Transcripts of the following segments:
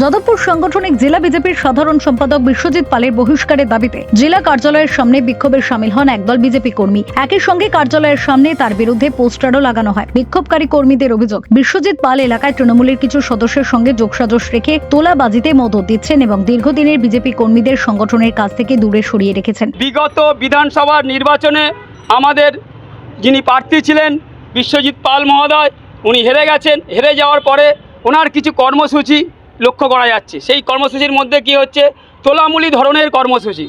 যাদবপুর সাংগঠনিক জেলা বিজেপির সাধারণ সম্পাদক বিশ্বজিৎ পালের বহিষ্কারের দাবিতে জেলা কার্যালয়ের সামনে বিক্ষোভে শামিল হন একদল বিজেপি কর্মী। একই সঙ্গে কার্যালয়ের সামনে তার বিরুদ্ধে পোস্টারও লাগানো হয়। বিক্ষোভকারী কর্মীদের অভিযোগ, বিশ্বজিৎ পাল এলাকায় তৃণমূলের কিছু সদস্যের সঙ্গে যোগসাজশ রেখে তোলাবাজিতে মদত দিচ্ছেন এবং দীর্ঘদিনের বিজেপি কর্মীদের সংগঠনের কাছ থেকে দূরে সরিয়ে রেখেছেন। বিগত বিধানসভার নির্বাচনে আমাদের যিনি প্রার্থী ছিলেন বিশ্বজিৎ পাল মহোদয়, উনি হেরে গেছেন। হেরে যাওয়ার পরে ওনার কিছু কর্মসূচি লক্ষ্য করা যাচ্ছে। সেই কর্মসূচির মধ্যে কি হচ্ছে, তোলামূলি ধরনের কর্মসূচি।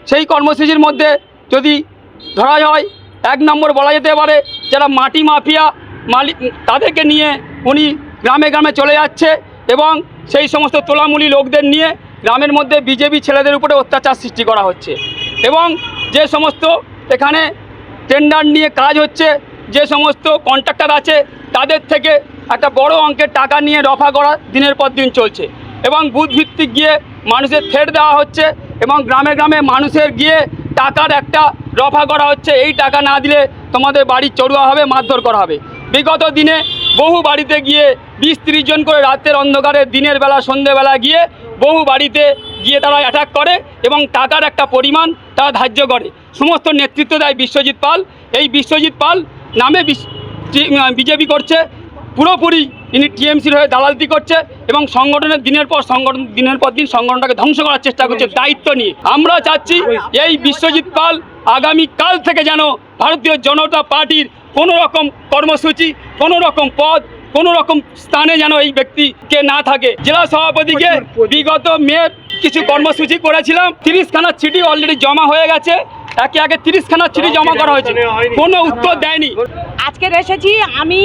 সেই কর্মসূচির মধ্যে যদি ধরা হয়, এক নম্বর বলা যেতে পারে যারা মাটি মাফিয়া মালিক, তাদেরকে নিয়ে উনি গ্রামে গ্রামে চলে যাচ্ছে এবং সেই সমস্ত তোলামূলি লোকদের নিয়ে গ্রামের মধ্যে বিজেপি ছেলেদের উপরে অত্যাচার সৃষ্টি করা হচ্ছে এবং যে সমস্ত এখানে টেন্ডার নিয়ে কাজ হচ্ছে, যে সমস্ত কন্ট্রাক্টর আছে, তাদের থেকে একটা বড় অঙ্কের টাকা নিয়ে রফা করা দিনের পর দিন চলছে এবং বুথ ভিত্তিক গিয়ে মানুষের থ্রেট দেওয়া হচ্ছে এবং গ্রামে গ্রামে মানুষের গিয়ে টাকার একটা রফা করা হচ্ছে, এই টাকা না দিলে তোমাদের বাড়ি চড়ুয়া হবে, মারধর করা হবে। বিগত দিনে বহু বাড়িতে গিয়ে 20-30 জন করে রাতের অন্ধকারে দিনের বেলা সন্ধ্যেবেলা গিয়ে বহু বাড়িতে গিয়ে তারা অ্যাটাক করে এবং টাকার একটা পরিমাণ তারা ধার্য করে। সমস্ত নেতৃত্ব দেয় বিশ্বজিৎ পাল। এই বিশ্বজিৎ পাল নামে বিজেপি করছে, পুরোপুরি ইনি টিএমসির হয়ে দালালতি করছে এবং সংগঠনের দিনের পর দিন সংগঠনটাকে ধ্বংস করার চেষ্টা করছে দায়িত্ব নিয়ে। আমরা চাচ্ছি এই বিশ্বজিৎ পাল আগামীকাল থেকে যেন ভারতীয় জনতা পার্টির কোনো রকম কর্মসূচি, কোনো রকম পদ, কোনো রকম স্থানে যেন এই ব্যক্তিকে না থাকে। জেলা সভাপতিকে বিগত মেয়ের কিছু কর্মসূচি করেছিলাম, 30খানা চিঠি অলরেডি জমা হয়ে গেছে, একে একে 30খানা চিঠি জমা করা হয়েছে, কোনো উত্তর দেয়নি। আজকে এসেছি আমি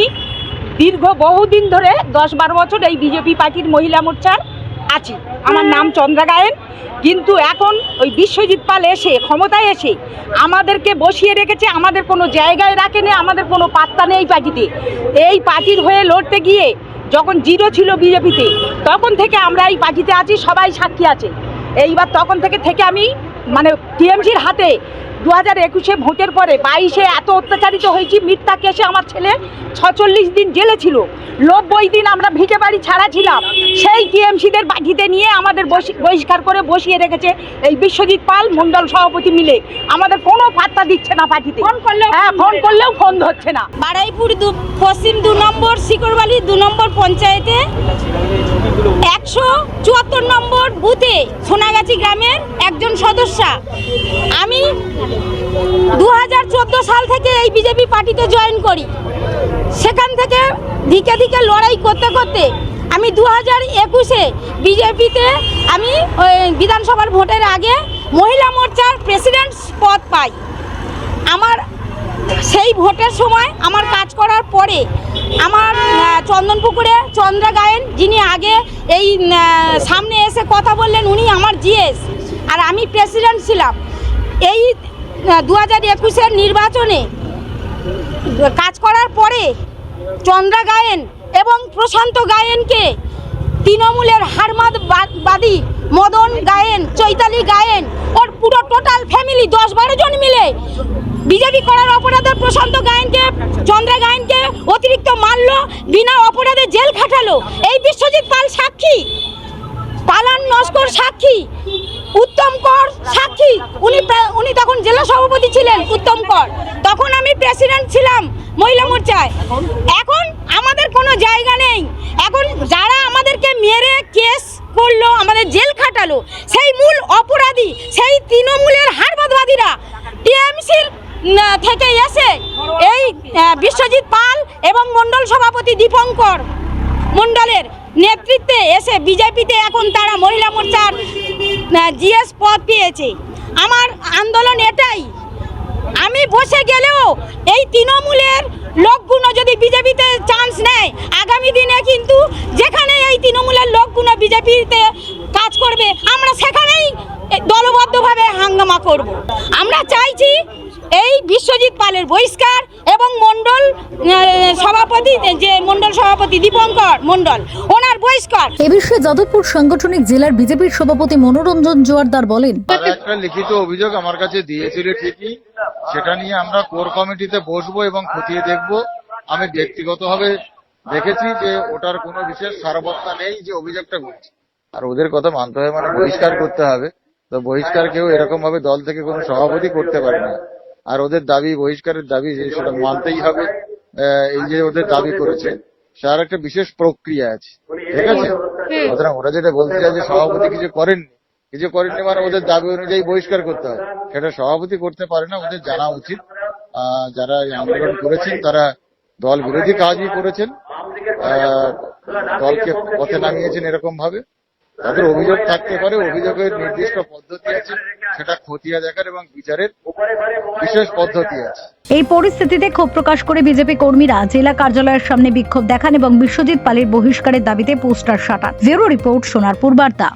দীর্ঘ বহুদিন ধরে 10-12 বছর এই বিজেপি পার্টির মহিলা মোর্চার আছি। আমার নাম চন্দ্রা গায়েন। কিন্তু এখন ওই বিশ্বজিৎ পাল এসে ক্ষমতায় এসে আমাদেরকে বসিয়ে রেখেছে, আমাদের কোনো জায়গায় রাখেনি, আমাদের কোনো পাত্তা নেই পার্টিতে। এই পার্টির হয়ে লড়তে গিয়ে যখন জিরো ছিল বিজেপিতে, তখন থেকে আমরা এই পার্টিতে আছি, সবাই সাক্ষী আছে। এইবার তখন থেকে আমি মানে টিএমসির হাতে 2021-এ ভোটের পরে 22-এ এত অত্যাচারিত হয়েছি। মিথ্যা কেসে আমার ছেলে 46 দিন জেলে ছিল, 90 দিন আমরা ভিটে বাড়ি ছাড়া ছিলাম। সেই টিএমসিদের পার্টিতে নিয়ে আমাদের বহিষ্কার করে বসিয়ে রেখেছে এই বিশ্বজিৎ পাল মণ্ডল সভাপতি মিলে। আমাদের কোনো পাত্তা দিচ্ছে না পার্টিতে, ফোন করলেও ফোন ধরছে না। বারাইপুর পশ্চিম 2 নম্বর শিকরবালি 2 নম্বর পঞ্চায়েতে 174 নম্বর বুথে সোনাগাছি গ্রামের একজন সদস্যা। আমি 2014 সাল থেকে এই বিজেপি পার্টিতে জয়েন করি। সেখান থেকে দিকে দিকে লড়াই করতে করতে আমি 2021-এ বিজেপিতে আমি বিধানসভার ভোটের আগে মহিলা মোর্চার প্রেসিডেন্ট পদ পাই। আমার সেই ভোটের সময় আমার কাজ করার পরে আমার চন্দনপুকুরে চন্দ্রা গায়েন, যিনি আগে এই সামনে এসে কথা বললেন, উনি আমার জিএস আর আমি প্রেসিডেন্ট ছিলাম। এই 2021-এর নির্বাচনে কাজ করার পরে চন্দ্রা গায়েন এবং প্রশান্ত গায়েনকে তৃণমূলের হারমাদবাদী মদন গায়েন, চৈতালি গায়েন, ওর পুরো টোটাল ফ্যামিলি 10-12 জন মিলে বিজেপি করার অপরাধে প্রশান্ত গায়েনকে, চন্দ্রা গায়েনকে অতিরিক্ত মারলো, বিনা অপরাধে জেল খাটালো। এই বিশ্বজিৎ পাল সাক্ষী, পালান নস্কর সাক্ষী, উত্তম কর সাক্ষী। উনি তখন জেলা সভাপতি ছিলেন উত্তম কর, তখন আমি প্রেসিডেন্ট ছিলাম মহিলা মোর্চায়। এখন আমাদের কোনো জায়গা নেই। এখন যারা আমাদেরকে মেরে কেস করলো, আমাদের জেল খাটালো, সেই মূল অপরাধী সেই তৃণমূলের হারবাদবাদীরা টিএমসির থেকে এসে এই বিশ্বজিৎ পাল এবং মণ্ডল সভাপতি দীপঙ্কর মণ্ডলের নেতৃত্বে এসে বিজেপিতে এখন তারা মহিলা মোর্চার জিএস পদ পেয়েছে। আমার আন্দোলন এটাই, আমি বসে গেলেও এই তৃণমূলের লোকগুলো যদি বিজেপিতে চান্স নেয়, আগামী দিনে কিন্তু যেখানে এই তৃণমূলের লোকগুলো বিজেপিতে কাজ করবে, আমরা সেখানেই দলবদ্ধভাবে হাঙ্গামা করব। আমরা চাইছি এই বিশ্বজিৎ পালের বহিষ্কার এবং মণ্ডল সভাপতি দীপঙ্কর মণ্ডল, ওনার বহিষ্কার। এ বিষয়ে যাদবপুর সাংগঠনিক জেলার বিজেপির সভাপতি মনোরঞ্জন জোয়ারদার বলেন, একটা লিখিত অভিযোগ আমার কাছে দিয়েছিল ঠিকই, সেটা নিয়ে আমরা কোর কমিটিতে বসবো এবং খতিয়ে দেখব। আমি ব্যক্তিগতভাবে দেখেছি যে ওটার কোনো বিশেষ সারবত্তা নেই যে অভিযোগটা করছি। আর ওদের কথা মানতে হবে, মানে বহিষ্কার করতে হবে। তো বহিষ্কার কেউ এরকম ভাবে দল থেকে কোনো সভাপতি করতে পারে না। আর ওদের দাবি, বহিষ্কারের দাবি, যে সেটা মানতেই হবে। এই যে ওদের দাবি করেছে, তার একটা বিশেষ প্রক্রিয়া আছে, ঠিক আছে? সুতরাং ওরা যেটা বলতে চায় যে সভাপতি কিছু করেননি মানে ওদের দাবি অনুযায়ী বহিষ্কার করতে হবে, সেটা সভাপতি করতে পারে না। ওদের জানা উচিত যারা এই আন্দোলন করেছেন তারা দল বিরোধী কাজই করেছেন, দলকে পথে নামিয়েছেন এরকম ভাবে। তাদের অভিযোগ থাকতে পারে, অভিযোগের নির্দিষ্ট পদ্ধতি আছে, সেটা খতিয়ে দেখার এবং বিচারের বিশেষ পদ্ধতি আছে। এই পরিস্থিতিতে ক্ষোভ প্রকাশ করে বিজেপি কর্মীরা জেলা কার্যালয়ের সামনে বিক্ষোভ দেখান এবং বিশ্বজিৎ পালের বহিষ্কারের দাবিতে পোস্টার সাটান। ব্যুরো রিপোর্ট, সোনারপুর বার্তা।